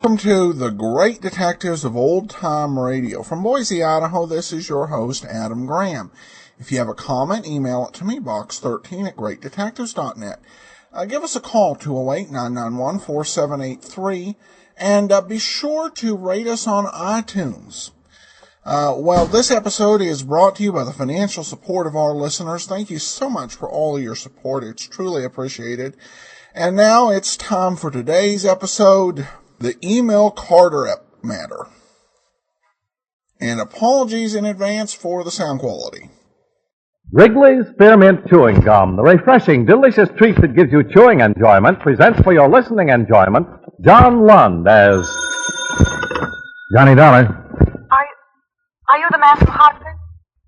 Welcome to the Great Detectives of Old Time Radio. From Boise, Idaho, this is your host, Adam Graham. If you have a comment, email it to me, box13@greatdetectives.net. Give us a call, 208-991-4783, and be sure to rate us on iTunes. Well, this episode is brought to you by the financial support of our listeners. Thank you so much for all of your support. It's truly appreciated. And now it's time for today's episode, the Emil Carter matter. And apologies in advance for the sound quality. Wrigley's Spearmint Chewing Gum, the refreshing, delicious treat that gives you chewing enjoyment, presents for your listening enjoyment John Lund as Johnny Dollar. Are you the man from Hartford?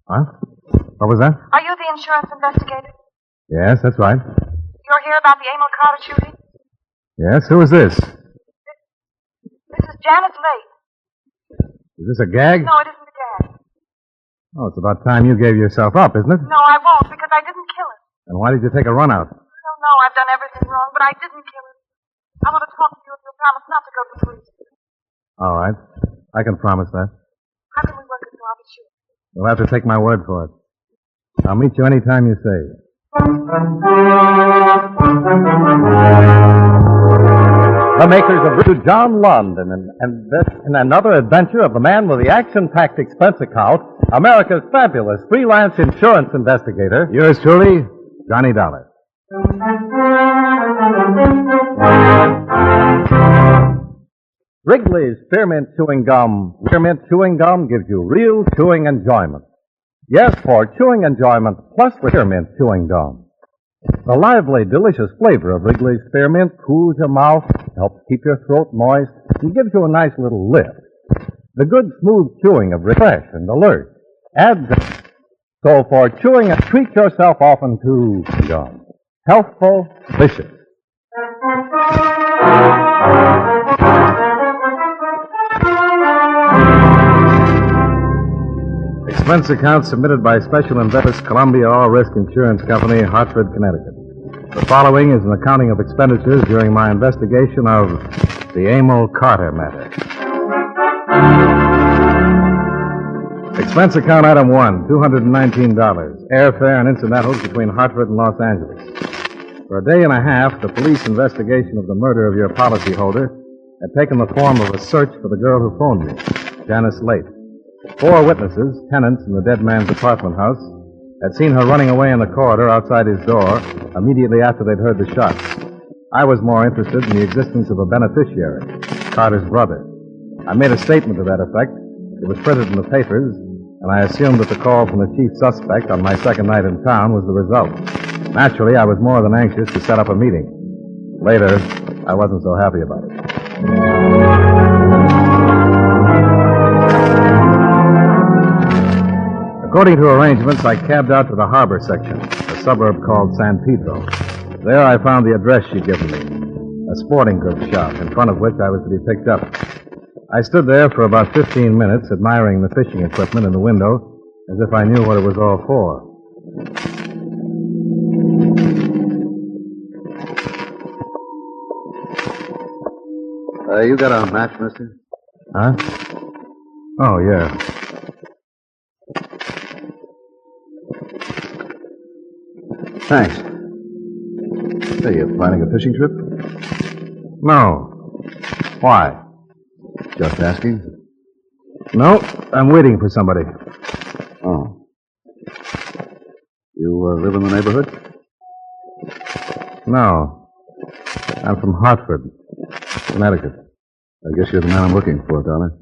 What? What was that? Are you the insurance investigator? Yes, that's right. You're here about the Emil Carter shooting? Yes, who is this? This is Janice Lake. Is this a gag? No, it isn't a gag. Oh, it's about time you gave yourself up, isn't it? No, I won't, because I didn't kill him. Then why did you take a run out? I don't know. I've done everything wrong, but I didn't kill him. I want to talk to you if you'll promise not to go to the police. All right. I can promise that. How can we work it so I'll be sure? You'll have to take my word for it. I'll meet you any time you say. The makers of John Lund in another adventure of the man with the action-packed expense account, America's fabulous freelance insurance investigator. Yours truly, Johnny Dollar. Wrigley's Spearmint Chewing Gum. Spearmint Chewing Gum gives you real chewing enjoyment. Yes, for chewing enjoyment plus Spearmint Chewing Gum. The lively, delicious flavor of Wrigley's Spearmint cools your mouth, helps keep your throat moist, and gives you a nice little lift. The good, smooth chewing of refresh and alert adds. So for chewing, treat yourself often to gum. Healthful, delicious. Expense account submitted by Special Investors, Columbia All Risk Insurance Company, Hartford, Connecticut. The following is an accounting of expenditures during my investigation of the Emil Carter matter. Expense account item 1, $219. Airfare and incidentals between Hartford and Los Angeles. For a day and a half, the police investigation of the murder of your policyholder had taken the form of a search for the girl who phoned me, Janice Lake. 4 witnesses, tenants in the dead man's apartment house, had seen her running away in the corridor outside his door immediately after they'd heard the shots. I was more interested in the existence of a beneficiary, Carter's brother. I made a statement to that effect. It was printed in the papers, and I assumed that the call from the chief suspect on my second night in town was the result. Naturally, I was more than anxious to set up a meeting. Later, I wasn't so happy about it. According to arrangements, I cabbed out to the harbor section, a suburb called San Pedro. There I found the address she'd given me, a sporting goods shop in front of which I was to be picked up. I stood there for about 15 minutes, admiring the fishing equipment in the window, as if I knew what it was all for. You got a match, mister? Huh? Oh, yeah. Thanks. Hey, you planning a fishing trip? No. Why? Just asking. No, I'm waiting for somebody. Oh. You live in the neighborhood? No. I'm from Hartford, Connecticut. I guess you're the man I'm looking for, Dollar.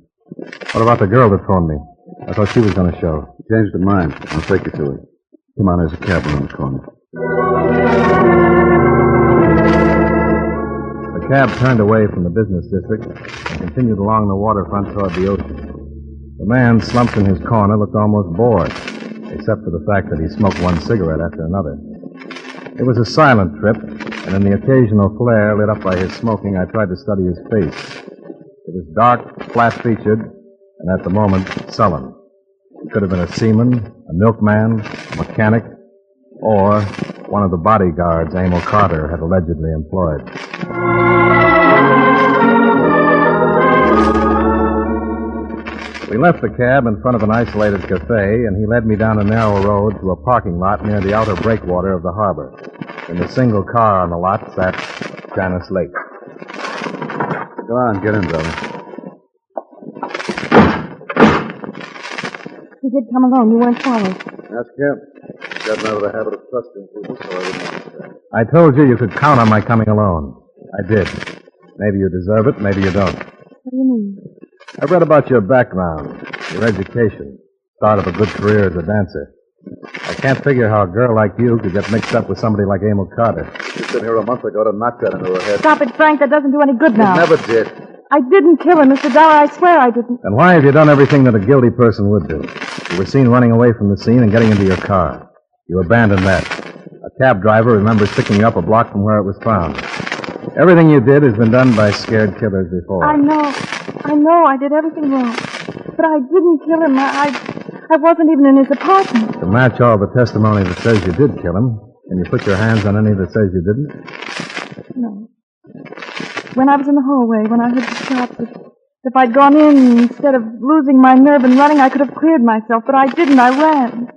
What about the girl that phoned me? I thought she was going to show. She changed her mind. I'll take you to her. Come on, there's a cab around the corner. The cab turned away from the business district and continued along the waterfront toward the ocean. The man, slumped in his corner, looked almost bored, except for the fact that he smoked one cigarette after another. It was a silent trip, and in the occasional flare lit up by his smoking, I tried to study his face. It was dark, flat-featured, and at the moment, sullen. He could have been a seaman, a milkman, a mechanic, or one of the bodyguards Emil Carter had allegedly employed. We left the cab in front of an isolated cafe, and he led me down a narrow road to a parking lot near the outer breakwater of the harbor. In the single car on the lot sat Janice Lake. Go on, get in, brother. You did come alone. You weren't followed. Ask him. He's gotten out of the habit of trusting people, so I wouldn't understand. I told you could count on my coming alone. I did. Maybe you deserve it, maybe you don't. What do you mean? I've read about your background, your education, start of a good career as a dancer. I can't figure how a girl like you could get mixed up with somebody like Emil Carter. You stood here a month ago to knock that into her head. Stop it, Frank. That doesn't do any good now. It never did. I didn't kill him, Mr. Dollar. I swear I didn't. Then why have you done everything that a guilty person would do? You were seen running away from the scene and getting into your car. You abandoned that. A cab driver remembers picking you up a block from where it was found. Everything you did has been done by scared killers before. I know I did everything wrong. But I didn't kill him. I wasn't even in his apartment. To match all the testimony that says you did kill him, can you put your hands on any that says you didn't? No. When I was in the hallway, when I heard the shots, if I'd gone in instead of losing my nerve and running, I could have cleared myself. But I didn't. I ran.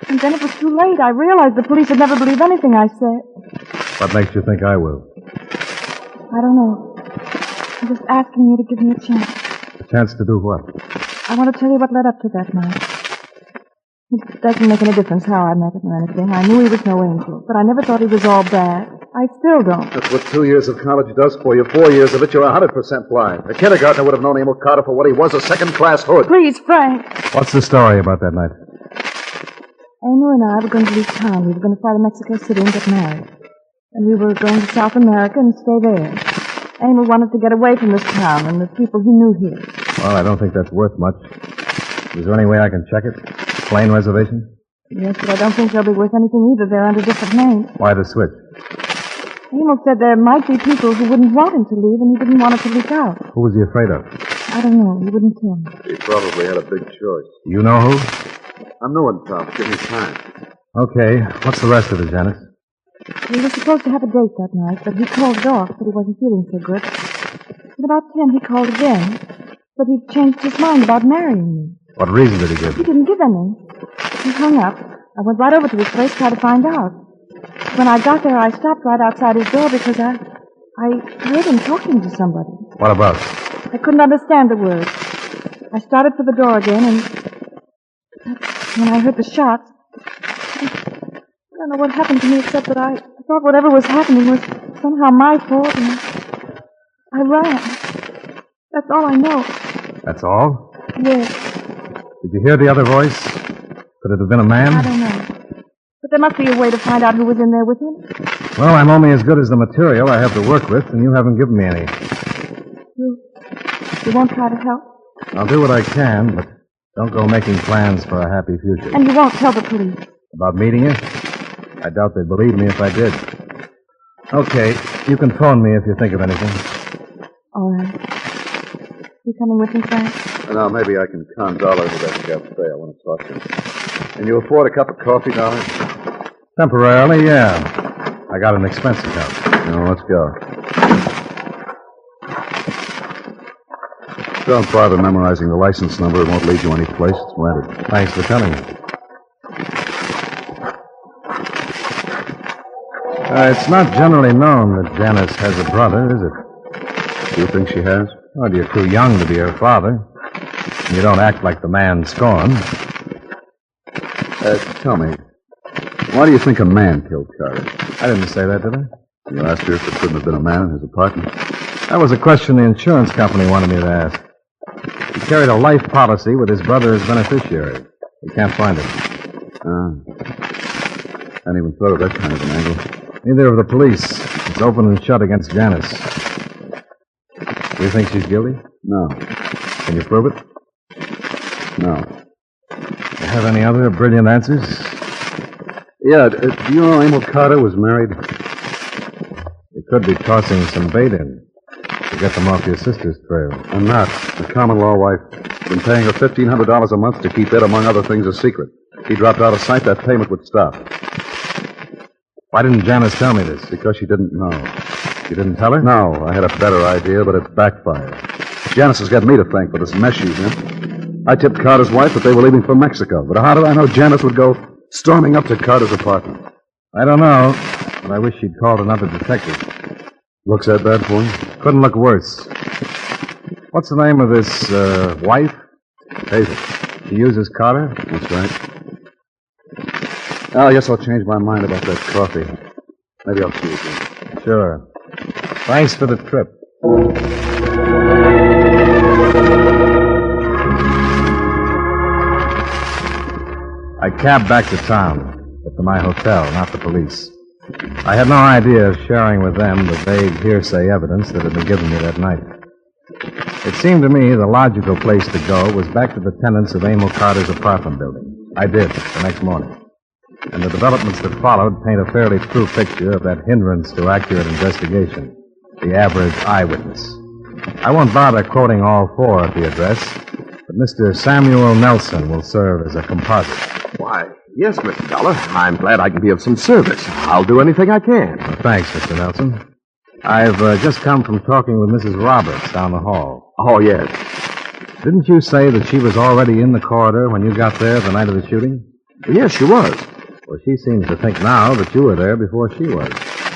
And then it was too late. I realized the police would never believe anything I said. What makes you think I will? I don't know. I'm just asking you to give me a chance. A chance to do what? I want to tell you what led up to that night. It doesn't make any difference how I met him or anything. I knew he was no angel, but I never thought he was all bad. I still don't. That's what 2 years of college does for you. 4 years of it, you're 100% blind. A kindergartner would have known Emil Carter for what he was, a second-class hood. Please, Frank. What's the story about that night? Emil and I were going to leave town. We were going to fly to Mexico City and get married. And we were going to South America and stay there. Emil wanted to get away from this town and the people he knew here. Well, I don't think that's worth much. Is there any way I can check it? Plane reservation? Yes, but I don't think they'll be worth anything either. They're under different names. Why the switch? Emil said there might be people who wouldn't want him to leave, and he didn't want it to leak out. Who was he afraid of? I don't know. He wouldn't tell me. He probably had a big choice. You know who? I'm new in town. Give me time. Okay. What's the rest of it, Janice? We were supposed to have a date that night, but he called it off, but he wasn't feeling so good. At about 10, he called again, but he changed his mind about marrying me. What reason did he give? He didn't give any. He hung up. I went right over to his place to try to find out. When I got there, I stopped right outside his door because I heard him talking to somebody. What about? I couldn't understand the words. I started for the door again, and when I heard the shots, I don't know what happened to me except that I thought whatever was happening was somehow my fault, and I ran. That's all I know. That's all? Yes. Did you hear the other voice? Could it have been a man? I don't know. But there must be a way to find out who was in there with him. Well, I'm only as good as the material I have to work with, and you haven't given me any. You won't try to help? I'll do what I can, but don't go making plans for a happy future. And you won't tell the police? About meeting you? I doubt they'd believe me if I did. Okay, you can phone me if you think of anything. All right. You coming with me, Frank? Now, maybe I can con Dollar into that cafe. I want to talk to him. Can you afford a cup of coffee, Dollar? Temporarily, yeah. I got an expense account. No, let's go. Don't bother memorizing the license number. It won't lead you any place. It's rented. Thanks for telling me. It's not generally known that Janice has a brother, is it? Do you think she has? Well, you're too young to be her father. You don't act like the man scorned. Tell me, why do you think a man killed Carter? I didn't say that, did I? You asked her if it couldn't have been a man in his apartment. That was a question the insurance company wanted me to ask. He carried a life policy with his brother as beneficiary. We can't find it. I hadn't even thought of that kind of an angle. Neither of the police. It's open and shut against Janice. Do you think she's guilty? No. Can you prove it? No. You have any other brilliant answers? Yeah, do you know Emil Carter was married? You could be tossing some bait in to get them off your sister's trail. I'm not. The common law wife. Been paying her $1,500 a month to keep it, among other things, a secret. He dropped out of sight, that payment would stop. Why didn't Janice tell me this? Because she didn't know. You didn't tell her? No, I had a better idea, but it backfired. Janice has got me to thank for this mess she's in. I tipped Carter's wife that they were leaving for Mexico, but how did I know Janice would go storming up to Carter's apartment? I don't know, but I wish she'd called another detective. Looks that bad for you? Couldn't look worse. What's the name of this, wife? Hazel. She uses Carter? That's right. I guess I'll change my mind about that coffee. Maybe I'll see you again. Sure. Thanks for the trip. I cabbed back to town, but to my hotel, not the police. I had no idea of sharing with them the vague hearsay evidence that had been given me that night. It seemed to me the logical place to go was back to the tenants of Emil Carter's apartment building. I did, the next morning. And the developments that followed paint a fairly true picture of that hindrance to accurate investigation, the average eyewitness. I won't bother quoting all four at the address, but Mr. Samuel Nelson will serve as a composite. Why, yes, Mr. Dollar. I'm glad I can be of some service. I'll do anything I can. Well, thanks, Mr. Nelson. I've just come from talking with Mrs. Roberts down the hall. Oh, yes. Didn't you say that she was already in the corridor when you got there the night of the shooting? Yes, she was. Well, she seems to think now that you were there before she was.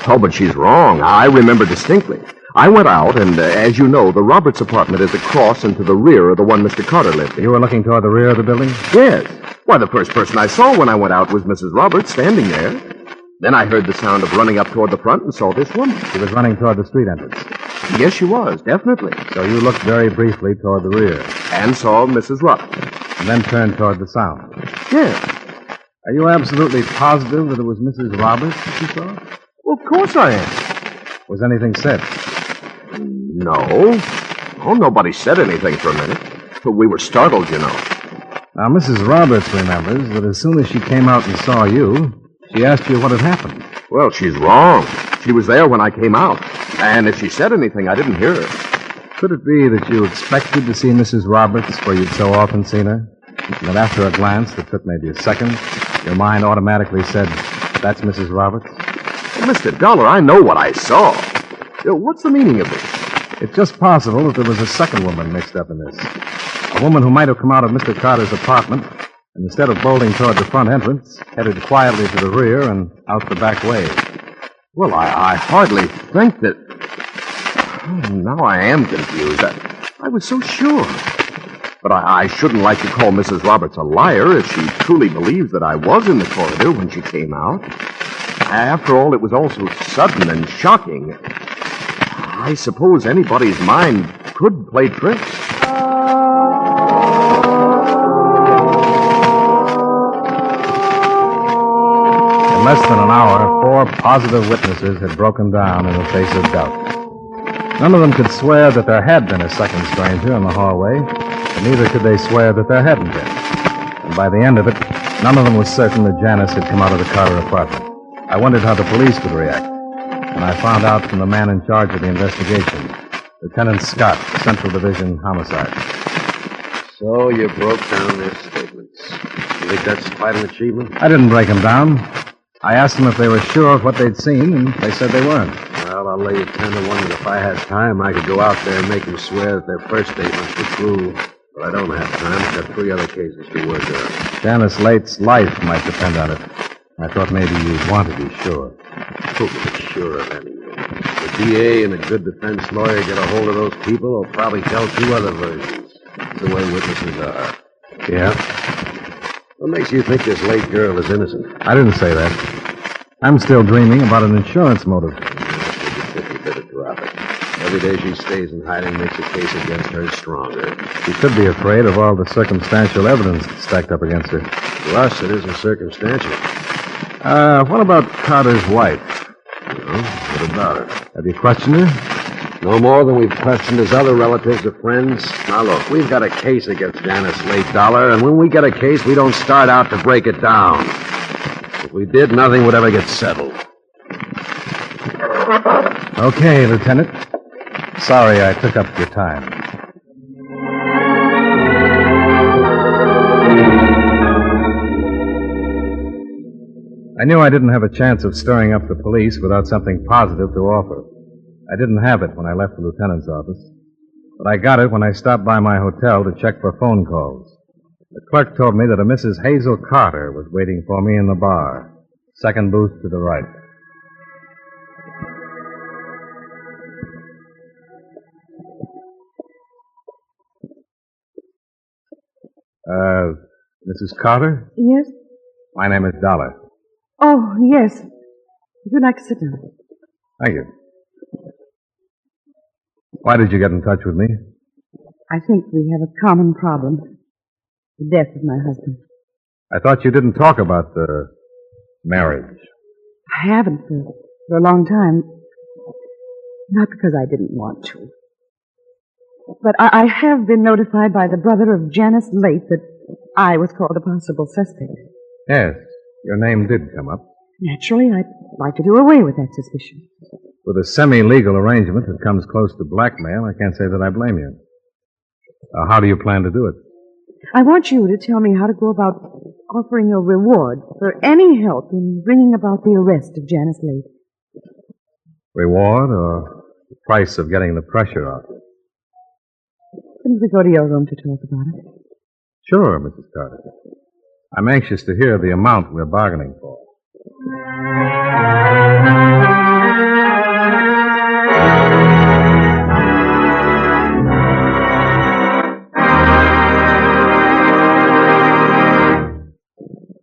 Oh, but she's wrong. I remember distinctly. I went out, and as you know, the Roberts apartment is across and to the rear of the one Mr. Carter lived in. You were looking toward the rear of the building? Yes. Why, the first person I saw when I went out was Mrs. Roberts standing there. Then I heard the sound of running up toward the front and saw this woman. She was running toward the street entrance. Yes, she was, definitely. So you looked very briefly toward the rear. And saw Mrs. Roberts. And then turned toward the sound. Yes. Are you absolutely positive that it was Mrs. Roberts that you saw? Well, of course I am. Was anything said? No. Oh, nobody said anything for a minute. But we were startled, you know. Now, Mrs. Roberts remembers that as soon as she came out and saw you, she asked you what had happened. Well, she's wrong. She was there when I came out. And if she said anything, I didn't hear her. Could it be that you expected to see Mrs. Roberts where you'd so often seen her? And that after a glance that took maybe a second, your mind automatically said, that's Mrs. Roberts? Well, Mr. Dollar, I know what I saw. What's the meaning of this? It's just possible that there was a second woman mixed up in this. A woman who might have come out of Mr. Carter's apartment and instead of bolting toward the front entrance, headed quietly to the rear and out the back way. Well, I hardly think that... Now I am confused. I was so sure. But I shouldn't like to call Mrs. Roberts a liar if she truly believes that I was in the corridor when she came out. After all, it was all so sudden and shocking. I suppose anybody's mind could play tricks. In less than an hour, 4 positive witnesses had broken down in the face of doubt. None of them could swear that there had been a second stranger in the hallway, and neither could they swear that there hadn't been. And by the end of it, none of them was certain that Janice had come out of the Carter apartment. I wondered how the police would react, and I found out from the man in charge of the investigation, Lieutenant Scott, Central Division Homicide. So you broke down their statements. You think that's quite an achievement? I didn't break them down. I asked them if they were sure of what they'd seen, and they said they weren't. Well, I'll lay you 10 to 1 that if I had time, I could go out there and make them swear that their first statements were true. But I don't have time. I've got 3 other cases to work on. Janice Late's life might depend on it. I thought maybe you'd want to be sure. Who can be sure of anything? The DA and a good defense lawyer get a hold of those people, they'll probably tell 2 other versions. That's the way witnesses are. Yeah? What makes you think this late girl is innocent? I didn't say that. I'm still dreaming about an insurance motive. You better drop it. Every day she stays in hiding makes the case against her stronger. She could be afraid of all the circumstantial evidence stacked up against her. To us, it isn't circumstantial. What about Carter's wife? Well, what about her? Have you questioned her? No more than we've questioned his other relatives or friends. Now, look, we've got a case against Janice Late Dollar, and when we get a case, we don't start out to break it down. If we did, nothing would ever get settled. Okay, Lieutenant. Sorry I took up your time. I knew I didn't have a chance of stirring up the police without something positive to offer. I didn't have it when I left the lieutenant's office, but I got it when I stopped by my hotel to check for phone calls. The clerk told me that a Mrs. Hazel Carter was waiting for me in the bar. Second booth to the right. Mrs. Carter? Yes? My name is Dollar. Oh, yes. Would you like to sit down? Thank you. Why did you get in touch with me? I think we have a common problem. The death of my husband. I thought you didn't talk about the marriage. I haven't for a long time. Not because I didn't want to. But I have been notified by the brother of Janice Late that I was called a possible suspect. Yes, your name did come up. Naturally, I'd like to do away with that suspicion. With a semi-legal arrangement that comes close to blackmail, I can't say that I blame you. How do you plan to do it? I want you to tell me how to go about offering a reward for any help in bringing about the arrest of Janice Late. Reward or the price of getting the pressure off? Couldn't we go to your room to talk about it? Sure, Mrs. Carter. I'm anxious to hear the amount we're bargaining for.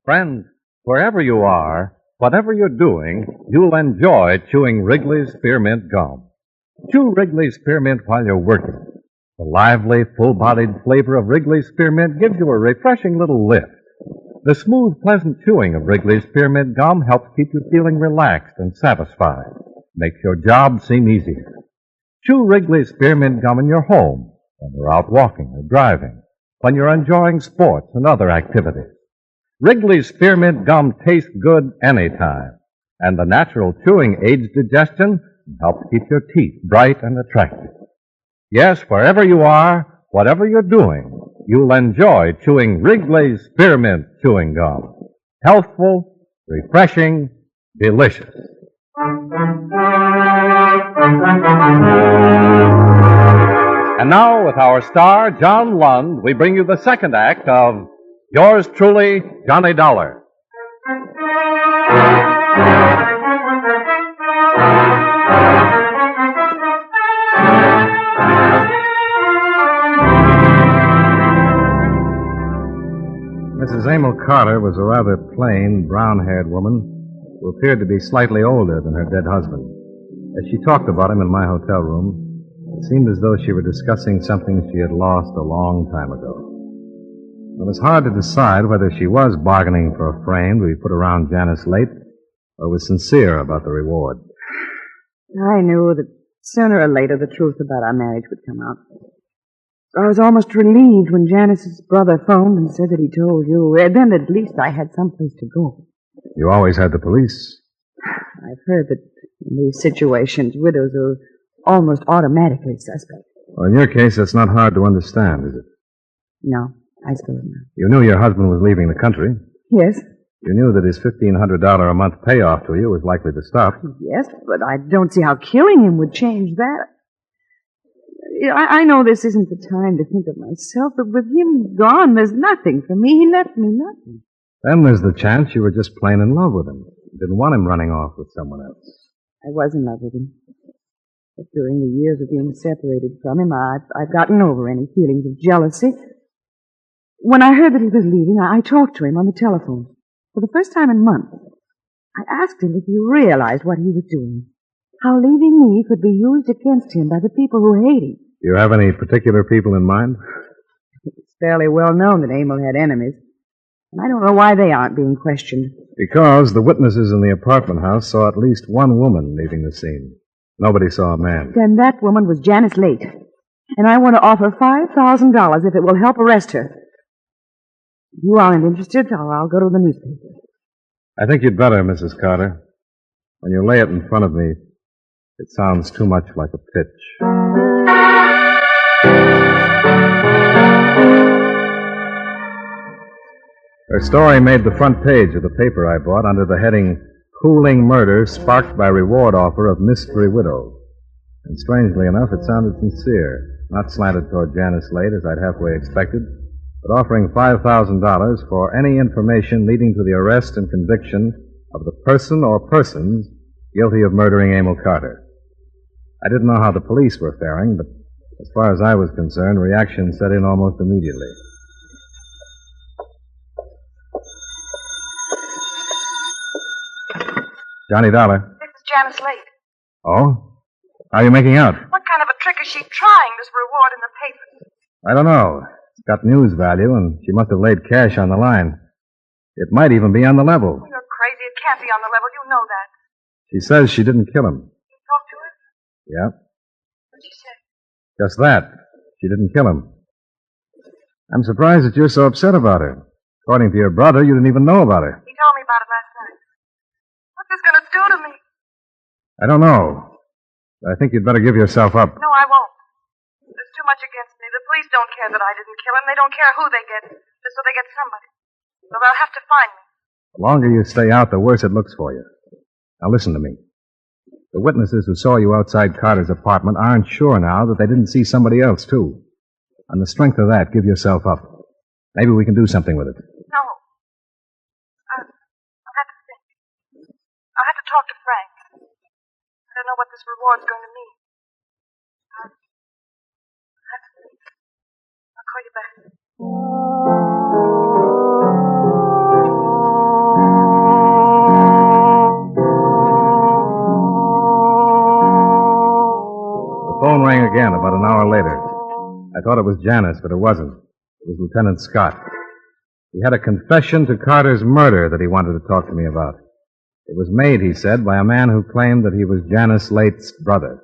Friends, wherever you are, whatever you're doing, you'll enjoy chewing Wrigley's Spearmint Gum. Chew Wrigley's Spearmint while you're working. The lively, full-bodied flavor of Wrigley's Spearmint gives you a refreshing little lift. The smooth, pleasant chewing of Wrigley's Spearmint Gum helps keep you feeling relaxed and satisfied. Makes your job seem easier. Chew Wrigley's Spearmint Gum in your home, when you're out walking or driving, when you're enjoying sports and other activities. Wrigley's Spearmint Gum tastes good anytime, and the natural chewing aids digestion and helps keep your teeth bright and attractive. Yes, wherever you are, whatever you're doing, you'll enjoy chewing Wrigley's Spearmint Chewing Gum. Healthful, refreshing, delicious. And now, with our star, John Lund, we bring you the second act of Yours Truly, Johnny Dollar. Mrs. Emil Carter was a rather plain, brown-haired woman who appeared to be slightly older than her dead husband. As she talked about him in my hotel room, it seemed as though she were discussing something she had lost a long time ago. It was hard to decide whether she was bargaining for a frame to be put around Janice Late or was sincere about the reward. I knew that sooner or later the truth about our marriage would come out. I was almost relieved when Janice's brother phoned and said that he told you. Then at least I had someplace to go. You always had the police. I've heard that in these situations, widows are almost automatically suspect. Well, in your case, that's not hard to understand, is it? No, I suppose not. You knew your husband was leaving the country. Yes. You knew that his $1,500 a month payoff to you was likely to stop. Yes, but I don't see how killing him would change that. I know this isn't the time to think of myself, but with him gone, there's nothing for me. He left me nothing. Then there's the chance you were just plain in love with him. You didn't want him running off with someone else. I was in love with him. But during the years of being separated from him, I've gotten over any feelings of jealousy. When I heard that he was leaving, I talked to him on the telephone. For the first time in months, I asked him if he realized what he was doing. How leaving me could be used against him by the people who hate him. Do you have any particular people in mind? It's fairly well known that Emil had enemies. And I don't know why they aren't being questioned. Because the witnesses in the apartment house saw at least one woman leaving the scene. Nobody saw a man. Then that woman was Janice Late. And I want to offer $5,000 if it will help arrest her. If you aren't interested, I'll go to the newspaper. I think you'd better, Mrs. Carter. When you lay it in front of me, it sounds too much like a pitch. Her story made the front page of the paper I bought under the heading, Cooling Murder Sparked by Reward Offer of Mystery Widow. And strangely enough, it sounded sincere, not slanted toward Janice Late as I'd halfway expected, but offering $5,000 for any information leading to the arrest and conviction of the person or persons guilty of murdering Emil Carter. I didn't know how the police were faring, but as far as I was concerned, reaction set in almost immediately. Johnny Dollar. This is Janice Late. Oh? How are you making out? What kind of a trick is she trying, this reward in the paper? I don't know. It's got news value, and she must have laid cash on the line. It might even be on the level. You're crazy. It can't be on the level. You know that. She says she didn't kill him. You talked to her? Yeah, What'd she say? just that. She didn't kill him. I'm surprised that you're so upset about her. According to your brother, you didn't even know about her. He told me about it last night. What's this going to do to me? I don't know. I think you'd better give yourself up. No, I won't. There's too much against me. The police don't care that I didn't kill him. They don't care who they get, just so they get somebody. So they'll have to find me. The longer you stay out, the worse it looks for you. Now listen to me. The witnesses who saw you outside Carter's apartment aren't sure now that they didn't see somebody else, too. On the strength of that, give yourself up. Maybe we can do something with it. No. I'll have to think. I'll have to talk to Frank. I don't know what this reward's going to mean. I'll have to think. I'll call you back. The phone rang again about an hour later. I thought it was Janice, but it wasn't. It was Lieutenant Scott. He had a confession to Carter's murder that he wanted to talk to me about. It was made, he said, by a man who claimed that he was Janice Late's brother.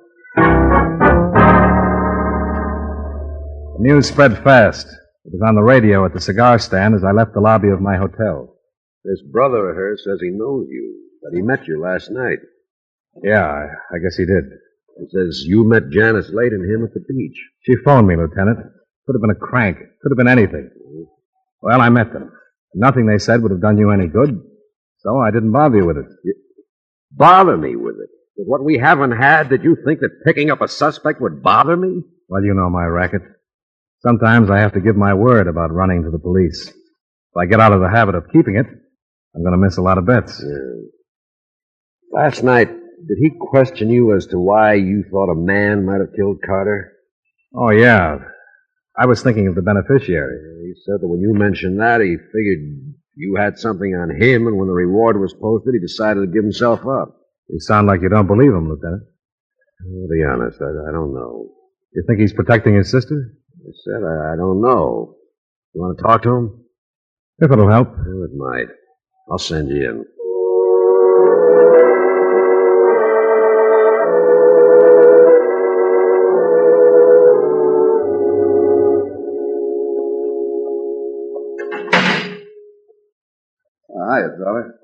The news spread fast. It was on the radio at the cigar stand as I left the lobby of my hotel. This brother of hers says he knows you, that he met you last night. Yeah, I guess he did. He says you met Janice Late and him at the beach. She phoned me, Lieutenant. Could have been a crank. Could have been anything. Well, I met them. Nothing they said would have done you any good, so I didn't bother you with it. Bother me with it? With what we haven't had, did you think that picking up a suspect would bother me? Well, you know my racket. Sometimes I have to give my word about running to the police. If I get out of the habit of keeping it, I'm going to miss a lot of bets. Last night, did he question you as to why you thought a man might have killed Carter? Oh, yeah. I was thinking of the beneficiary. He said that when you mentioned that, he figured you had something on him, and when the reward was posted, he decided to give himself up. You sound like you don't believe him, Lieutenant. To be honest, I don't know. You think he's protecting his sister? I said I don't know. You want to talk to him? If it'll help. Well, it might. I'll send you in. Hiya, Dollar.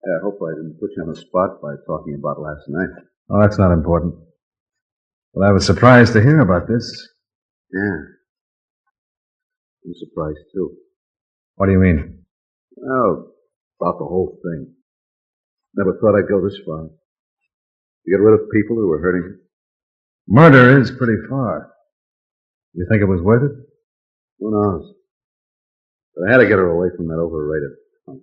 I hope I didn't put you on the spot by talking about last night. Oh, that's not important. Well, I was surprised to hear about this. Yeah. I'm surprised, too. What do you mean? Oh, about the whole thing. Never thought I'd go this far. To get rid of people who were hurting you. Murder is pretty far. You think it was worth it? Who knows? But I had to get her away from that overrated punk.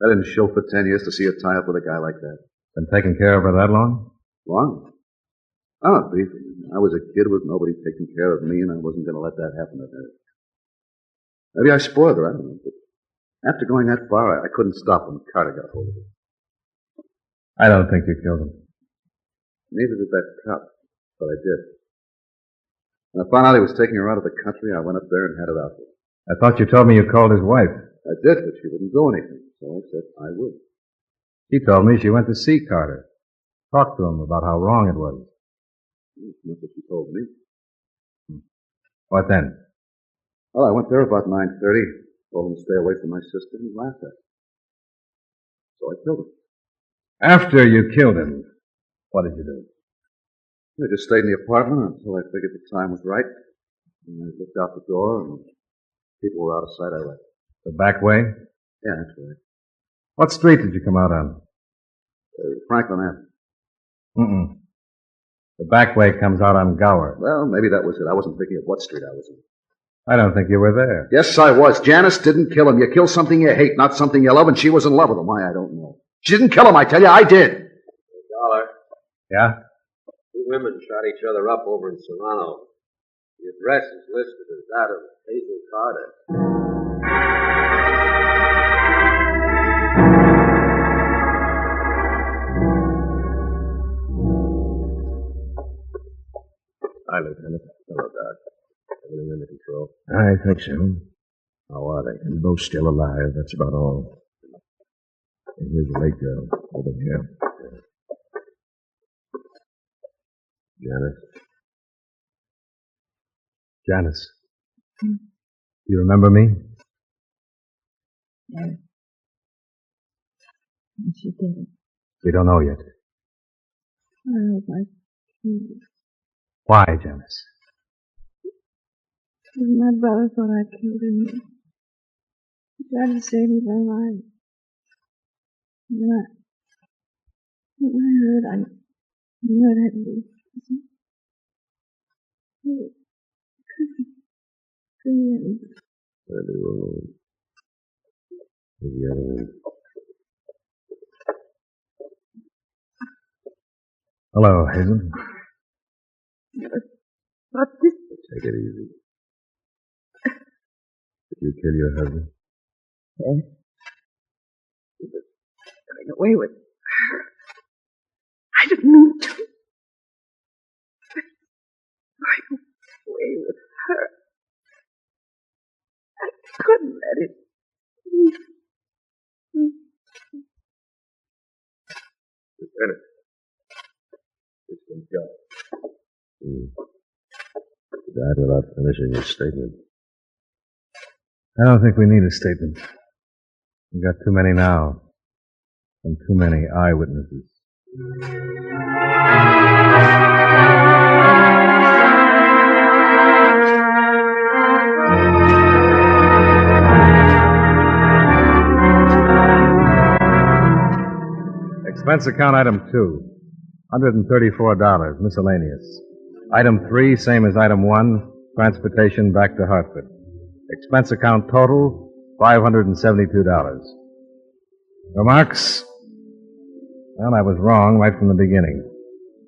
I didn't show for 10 years to see her tie up with a guy like that. Been taking care of her that long? Long? Oh, beef. I was a kid with nobody taking care of me, and I wasn't going to let that happen to her. Maybe I spoiled her, I don't know. But after going that far, I couldn't stop when Carter got hold of her. I don't think you killed him. Neither did that cop, but I did. When I found out he was taking her out of the country, I went up there and had it out with her. I thought you told me you called his wife. I did, but she wouldn't do anything, so I said I would. She told me she went to see Carter. Talk to him about how wrong it was. That's not what she told me. What then? Well, I went there about 9:30, told him to stay away from my sister, and he laughed at me. So I killed him. After you killed him, what did you do? I just stayed in the apartment until I figured the time was right. And I looked out the door, and people were out of sight. I left. The back way? Yeah, that's right. What street did you come out on? Franklin Ave. The back way comes out on Gower. Well, maybe that was it. I wasn't thinking of what street I was in. I don't think you were there. Yes, I was. Janice didn't kill him. You kill something you hate, not something you love, and she was in love with him. Why, I don't know. She didn't kill him, I tell you. I did. $1. Yeah? 2 women shot each other up over in Solano. The address is listed as that of Hazel Carter. Hi, Lieutenant. Hello, Doc. Everything under control? I think so. How are they? They're both still alive. That's about all. And here's the late girl over here. Janice? Janice. Do you remember me? Yes. She did. We don't know yet. Oh, my goodness. Why, Janice? My brother thought I killed him. He tried to save me by lying. When I heard, I knew it had to be. Where do you Where's the other one? Hello, Hazel. But this... Take it easy. Did you kill your husband? Yes. He was getting away with her. I didn't mean to. Going away with her. I couldn't let it. Lieutenant. This one's got. You died without finishing your statement. I don't think we need a statement. We've got too many now. And too many eyewitnesses. Expense account item 2, $134, miscellaneous. Item 3, same as item 1, transportation back to Hartford. Expense account total, $572. Remarks? Well, I was wrong right from the beginning.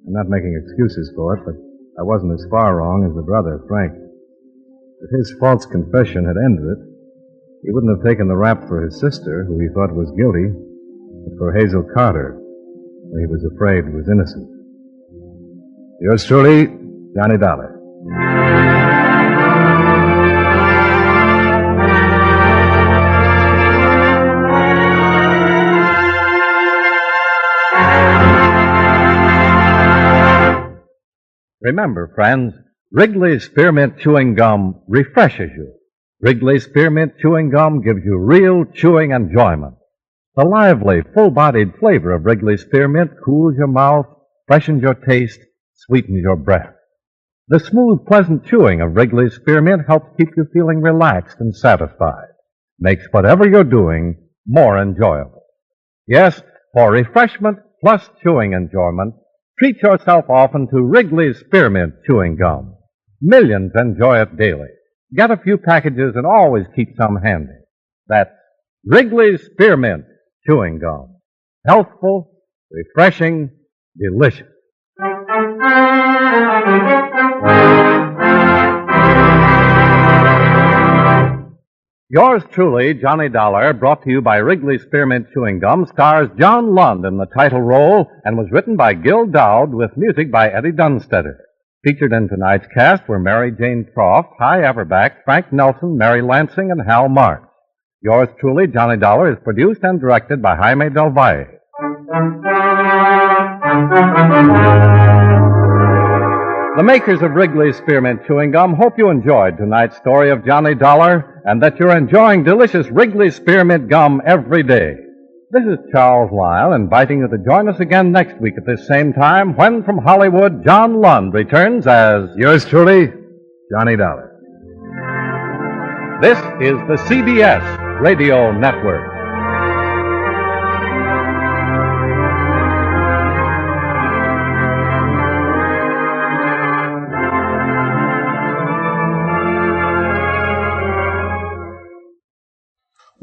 I'm not making excuses for it, but I wasn't as far wrong as the brother, Frank. If his false confession had ended it, he wouldn't have taken the rap for his sister, who he thought was guilty, but for Hazel Carter, who he was afraid was innocent. Yours truly, Johnny Dollar. Remember, friends, Wrigley's Spearmint Chewing Gum refreshes you. Wrigley's Spearmint Chewing Gum gives you real chewing enjoyment. The lively, full-bodied flavor of Wrigley's Spearmint cools your mouth, freshens your taste, sweetens your breath. The smooth, pleasant chewing of Wrigley's Spearmint helps keep you feeling relaxed and satisfied. Makes whatever you're doing more enjoyable. Yes, for refreshment plus chewing enjoyment, treat yourself often to Wrigley's Spearmint Chewing Gum. Millions enjoy it daily. Get a few packages and always keep some handy. That's Wrigley's Spearmint Chewing Gum. Healthful, refreshing, delicious. Yours truly, Johnny Dollar, brought to you by Wrigley's Spearmint Chewing Gum, stars John Lund in the title role and was written by Gil Dowd with music by Eddie Dunstetter. Featured in tonight's cast were Mary Jane Croft, Hy Averback, Frank Nelson, Mary Lansing, and Hal March. Yours truly, Johnny Dollar, is produced and directed by Jaime Del Valle. The makers of Wrigley's Spearmint Chewing Gum hope you enjoyed tonight's story of Johnny Dollar and that you're enjoying delicious Wrigley's Spearmint Gum every day. This is Charles Lyle inviting you to join us again next week at this same time when from Hollywood, John Lund returns as Yours truly, Johnny Dollar. This is the CBS Radio Network.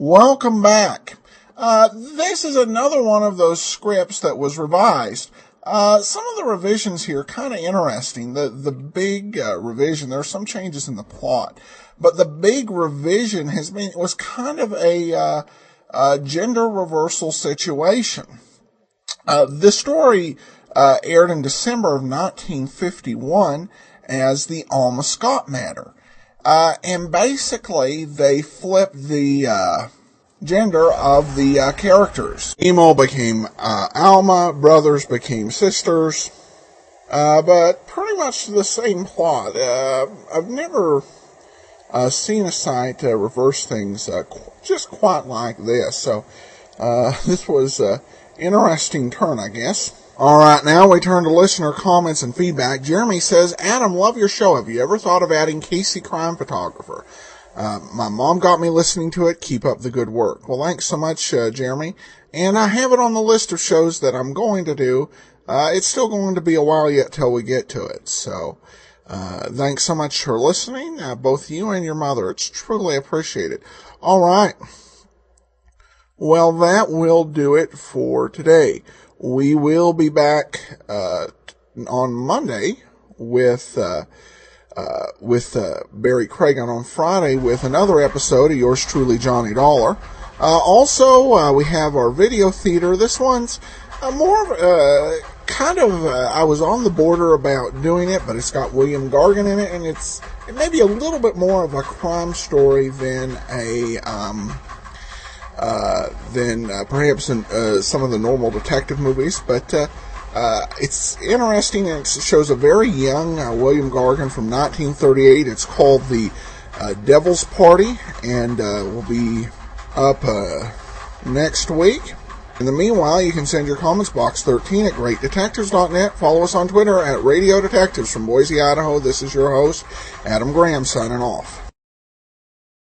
Welcome back. This is another one of those scripts that was revised. Some of the revisions here are kind of interesting. The big revision, there are some changes in the plot, but the big revision was kind of a gender reversal situation. This story aired in December of 1951 as the Alma Scott matter. And basically, they flipped the gender of the characters. Emil became Alma, brothers became sisters, but pretty much the same plot. I've never seen a site reverse things just quite like this, so this was an interesting turn, I guess. All right, now we turn to listener comments and feedback. Jeremy says, Adam, love your show. Have you ever thought of adding Casey Crime Photographer? My mom got me listening to it. Keep up the good work. Well, thanks so much, Jeremy. And I have it on the list of shows that I'm going to do. It's still going to be a while yet till we get to it. So, thanks so much for listening, both you and your mother. It's truly appreciated. All right. Well, that will do it for today. We will be back on Monday with Barry Craig, and on Friday with another episode of Yours Truly, Johnny Dollar. Also, we have our video theater. This one's more of I was on the border about doing it, but it's got William Gargan in it, and it may be a little bit more of a crime story than perhaps some of the normal detective movies, but it's interesting, and it shows a very young William Gargan from 1938. It's called The Devil's Party, and will be up next week. In the meanwhile, you can send your comments box 13 at greatdetectives.net. Follow us on Twitter at Radio Detectives. From Boise, Idaho, this is your host, Adam Graham, signing off.